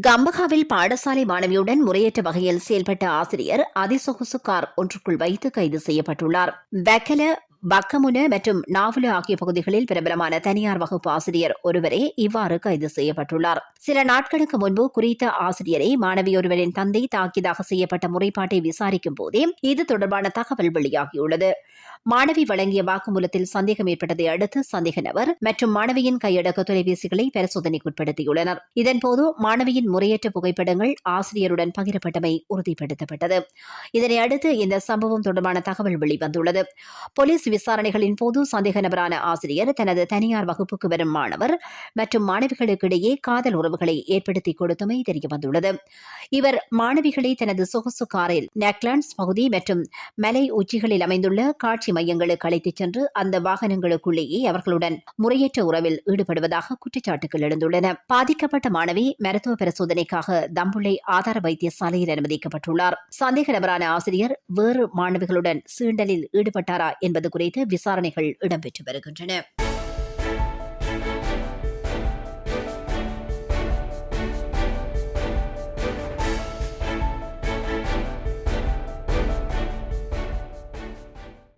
கம்பகாவில் பாடசாலை மாணவியுடன் முறையற்ற வகையில் செயல்பட்ட ஆசிரியர் அதிசொகுசு கார் ஒன்றுக்குள் வைத்து கைது செய்யப்பட்டுள்ளார். பெக்கல, பக்கமுன மற்றும் நாவல ஆகிய பகுதிகளில் பிரபலமான தனியார் வகுப்பு ஆசிரியர் ஒருவரே இவ்வாறு கைது செய்யப்பட்டுள்ளார். சில நாட்களுக்கு முன்பு குறித்த ஆசிரியரை மாணவியொருவரின் தந்தை தாக்கியதாக செய்யப்பட்ட முறைப்பாட்டை விசாரிக்கும் போதே இது தொடர்பான தகவல் வெளியாகியுள்ளது. மாணவி வழங்கிய வாக்குமூலத்தில் சந்தேகம் ஏற்பட்டதை அடுத்து சந்தேக நபர் மற்றும் மாணவியின் கையடக்க தொலைபேசிகளை பரிசோதனைக்குட்படுத்தியுள்ளனர். இதன்போது மாணவியின் முறையற்ற புகைப்படங்கள் ஆசிரியருடன் பகிரப்பட்டமை உறுதிப்படுத்தப்பட்டது. இதனையடுத்து இந்த சம்பவம் தொடர்பான தகவல் வெளிவந்துள்ளது. போலீஸ் விசாரணைகளின் போது சந்தேக நபரான ஆசிரியர் தனது தனியார் வகுப்புக்கு வரும் மாணவர் மற்றும் மாணவிகளுக்கிடையே காதல் உறவுகளை ஏற்படுத்திக் கொடுத்தமை தெரியவந்துள்ளது. இவர் மாணவிகளை தனது சொகுசு காரில் நெக்லாண்ட்ஸ் பகுதி மற்றும் மலை உச்சிகளில் அமைந்துள்ள காட்சி மையங்களுக்கு அழைத்துச் சென்று அந்த வாகனங்களுக்குள்ளேயே அவர்களுடன் முறையற்ற உறவில் ஈடுபடுவதாக குற்றச்சாட்டுகள் எழுந்துள்ளன. பாதிக்கப்பட்ட மாணவி மருத்துவ பரிசோதனைக்காக தம்புள்ளை ஆதார வைத்தியசாலையில் அனுமதிக்கப்பட்டுள்ளார். சந்தேக நபரான ஆசிரியர் வேறு மாணவிகளுடன் சீண்டலில் ஈடுபட்டாரா என்பது குறித்து விசாரணைகள் இடம்பெற்று வருகின்றன.